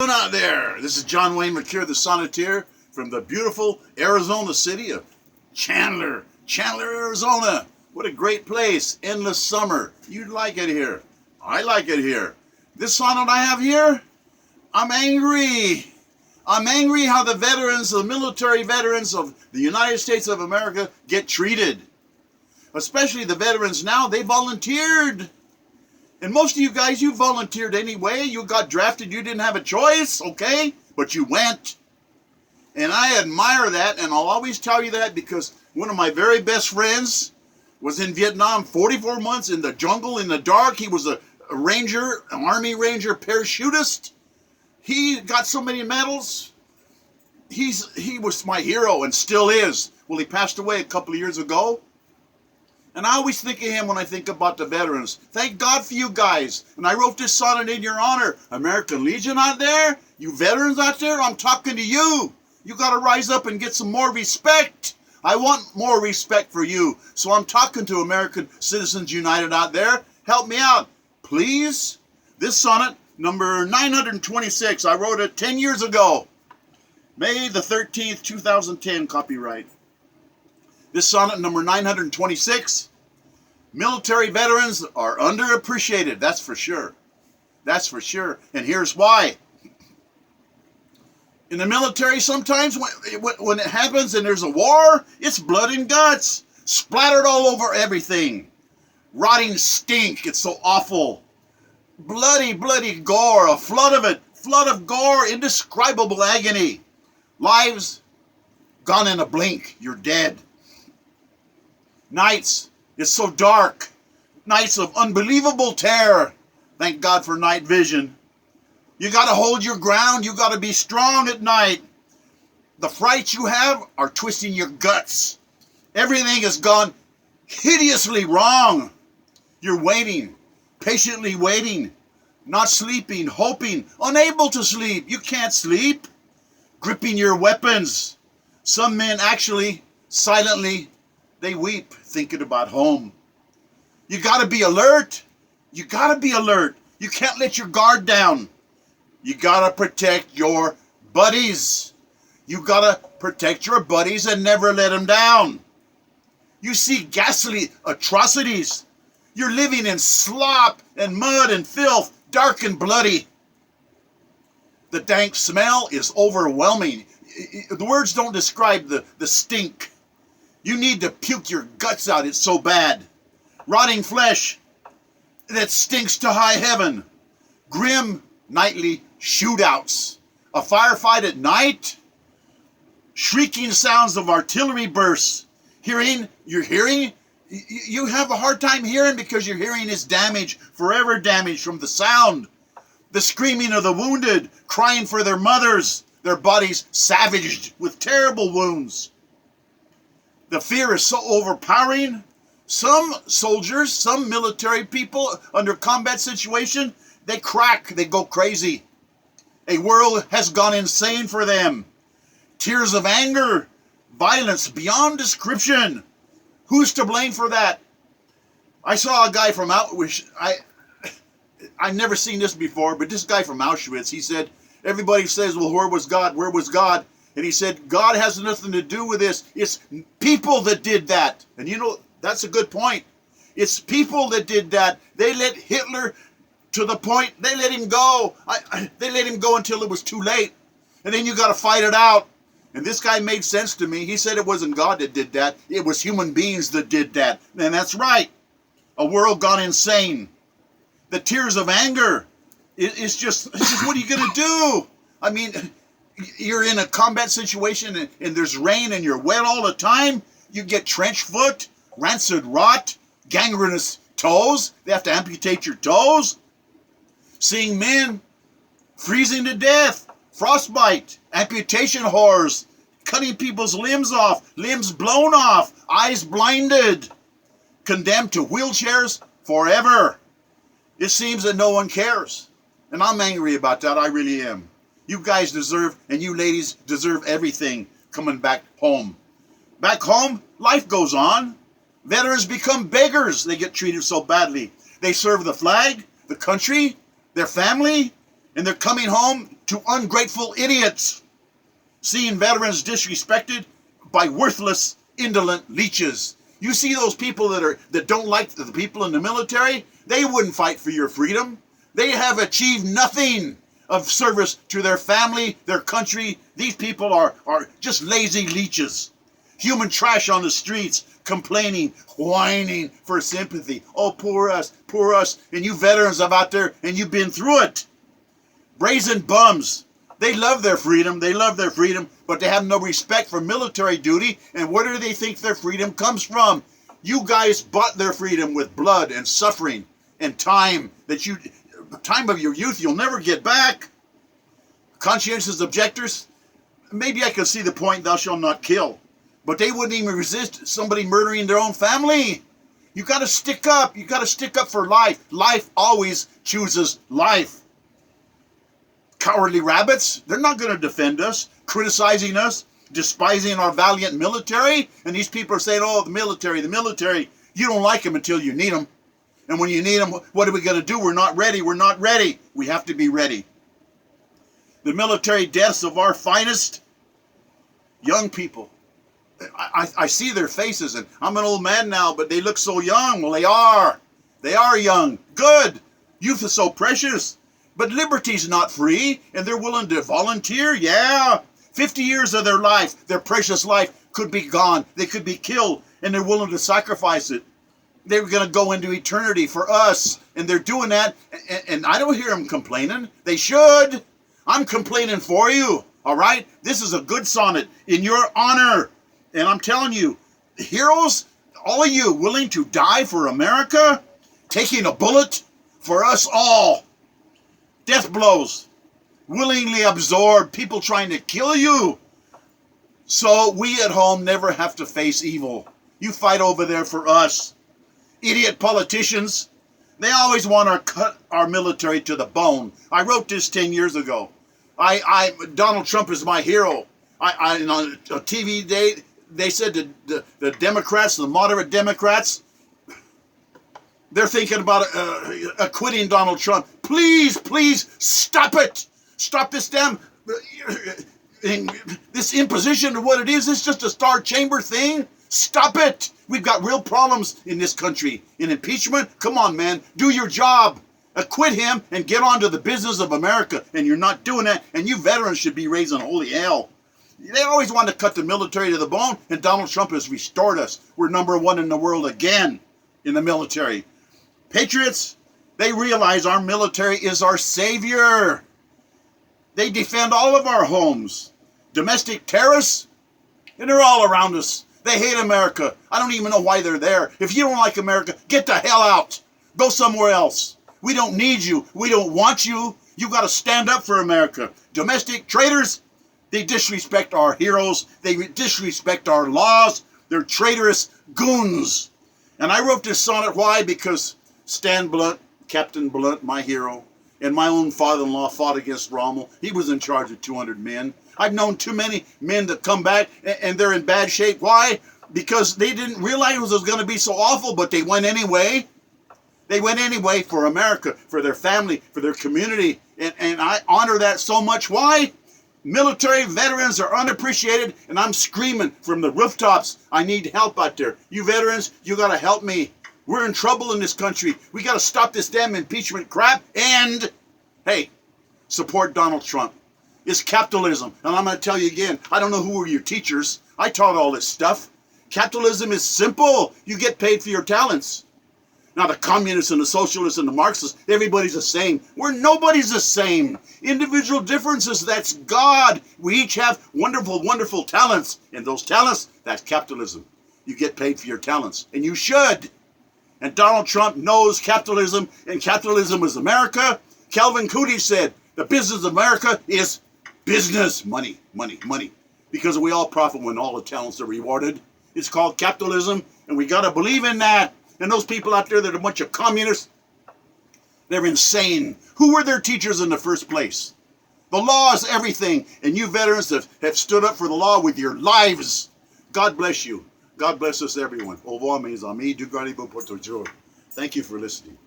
Out there, this is John Wayne Mercure, the Sonneteer, from the beautiful Arizona city of Chandler, Arizona. What a great place. Endless summer. You'd like it here. I like it here. This sonnet I have here, I'm angry. I'm angry how the veterans, the military veterans of the United States of America get treated. Especially the veterans now, they volunteered. And most of you guys, you volunteered anyway. You got drafted. You didn't have a choice, okay? But you went. And I admire that, and I'll always tell you that because one of my very best friends was in Vietnam 44 months in the jungle, in the dark. He was a ranger, an Army Ranger parachutist. He got so many medals. He was my hero and still is. Well, he passed away a couple of years ago. And I always think of him when I think about the veterans. Thank God for you guys. And I wrote this sonnet in your honor. American Legion out there, you veterans out there, I'm talking to you. You got to rise up and get some more respect. I want more respect for you. So I'm talking to American Citizens United out there. Help me out, please. This sonnet, number 926, I wrote it 10 years ago. May the 13th, 2010, copyright. This sonnet, number 926, military veterans are underappreciated, that's for sure. That's for sure. And here's why. In the military, sometimes when it happens and there's a war, it's blood and guts, splattered all over everything. Rotting stink, it's so awful. Bloody gore, a flood of it, flood of gore, indescribable agony. Lives gone in a blink, you're dead. Nights, it's so dark. Nights of unbelievable terror. Thank God for night vision. You got to hold your ground. You got to be strong at night. The frights you have are twisting your guts. Everything has gone hideously wrong. You're waiting, patiently waiting, not sleeping, hoping, unable to sleep. You can't sleep. Gripping your weapons. Some men actually, silently, they weep thinking about home. You got to be alert. You got to be alert. You can't let your guard down. You got to protect your buddies. You got to protect your buddies and never let them down. You see ghastly atrocities. You're living in slop and mud and filth, dark and bloody. The dank smell is overwhelming. The words don't describe the stink. You need to puke your guts out. It's so bad. Rotting flesh that stinks to high heaven. Grim nightly shootouts. A firefight at night. Shrieking sounds of artillery bursts. You're hearing? You have a hard time hearing because your hearing is damaged, forever damaged from the sound. The screaming of the wounded, crying for their mothers, their bodies savaged with terrible wounds. The fear is so overpowering. Some soldiers, some military people under combat situation, they crack, they go crazy. A world has gone insane for them. Tears of anger, violence beyond description. Who's to blame for that? I saw a guy from Auschwitz. I've never seen this before, but this guy from Auschwitz, he said, everybody says, well, where was God? Where was God? And he said, God has nothing to do with this. It's people that did that. And you know, that's a good point. It's people that did that. They let Hitler to the point, they let him go. They let him go until it was too late. And then you got to fight it out. And this guy made sense to me. He said it wasn't God that did that. It was human beings that did that. And that's right. A world gone insane. The tears of anger. It's just what are you going to do? I mean, you're in a combat situation and there's rain and you're wet all the time. You get trench foot, rancid rot, gangrenous toes. They have to amputate your toes. Seeing men freezing to death, frostbite, amputation horrors, cutting people's limbs off, limbs blown off, eyes blinded, condemned to wheelchairs forever. It seems that no one cares. And I'm angry about that, I really am. You guys deserve, and you ladies deserve everything coming back home. Back home, life goes on. Veterans become beggars. They get treated so badly. They serve the flag, the country, their family, And they're coming home to ungrateful idiots, seeing veterans disrespected by worthless, indolent leeches. You see those people that don't like the people in the military? They wouldn't fight for your freedom. They have achieved nothing of service to their family, their country. These people are just lazy leeches. Human trash on the streets, complaining, whining for sympathy. Oh, poor us, poor us. And you veterans are out there and you've been through it. Brazen bums. They love their freedom. They love their freedom, but they have no respect for military duty. And where do they think their freedom comes from? You guys bought their freedom with blood and suffering and time time of your youth you'll never get back. Conscientious objectors, maybe I could see the point, thou shalt not kill, but they wouldn't even resist somebody murdering their own family. You got to stick up. You got to stick up for life. Life always chooses life. Cowardly rabbits, they're not going to defend us, criticizing us, despising our valiant military. And these people are saying, oh, the military. You don't like them until you need them. And when you need them, what are we going to do? We're not ready. We're not ready. We have to be ready. The military deaths of our finest young people. I see their faces, and I'm an old man now, but they look so young. Well, they are. They are young. Good. Youth is so precious. But liberty's not free, and they're willing to volunteer. Yeah. 50 years of their life, their precious life, could be gone. They could be killed, and they're willing to sacrifice it. They were going to go into eternity for us, and they're doing that, and I don't hear them complaining. They should. I'm complaining for you, all right? This is a good sonnet in your honor, and I'm telling you, heroes, all of you willing to die for America, taking a bullet for us all. Death blows, willingly absorbed, people trying to kill you, so we at home never have to face evil. You fight over there for us. Idiot politicians, they always want to cut our military to the bone. I wrote this 10 years ago. Donald Trump is my hero. On a TV day, they said the Democrats, the moderate Democrats, they're thinking about acquitting Donald Trump. Please stop it. Stop this this imposition of what it is. It's just a Star Chamber thing. Stop it. We've got real problems in this country. In impeachment, come on, man. Do your job. Acquit him and get on to the business of America. And you're not doing that. And you veterans should be raising holy hell. They always want to cut the military to the bone, and Donald Trump has restored us. We're #1 in the world again in the military. Patriots, they realize our military is our savior. They defend all of our homes. Domestic terrorists, and they're all around us. They hate America. I don't even know why they're there. If you don't like America, get the hell out. Go somewhere else. We don't need you. We don't want you. You got to stand up for America. Domestic traitors, they disrespect our heroes. They disrespect our laws. They're traitorous goons. And I wrote this sonnet, why? Because Stan Blunt, Captain Blunt, my hero, and my own father-in-law fought against Rommel. He was in charge of 200 men. I've known too many men that come back and they're in bad shape. Why? Because they didn't realize it was going to be so awful, but they went anyway. They went anyway for America, for their family, for their community. And I honor that so much. Why? Military veterans are unappreciated, and I'm screaming from the rooftops, I need help out there. You veterans, you got to help me. We're in trouble in this country. We got to stop this damn impeachment crap. And, hey, support Donald Trump. It's capitalism. And I'm going to tell you again, I don't know who were your teachers. I taught all this stuff. Capitalism is simple. You get paid for your talents. Now, the communists and the socialists and the Marxists, everybody's the same. Nobody's the same. Individual differences, that's God. We each have wonderful, wonderful talents. And those talents, that's capitalism. You get paid for your talents. And you should. And Donald Trump knows capitalism, and capitalism is America. Calvin Coolidge said, the business of America is business. Money, money, money. Because we all profit when all the talents are rewarded. It's called capitalism, and we got to believe in that. And those people out there that are a bunch of communists, they're insane. Who were their teachers in the first place? The law is everything, and you veterans have stood up for the law with your lives. God bless you. God bless us, everyone. Au revoir, mes amis. Du gardez-vous pour toujours. Thank you for listening.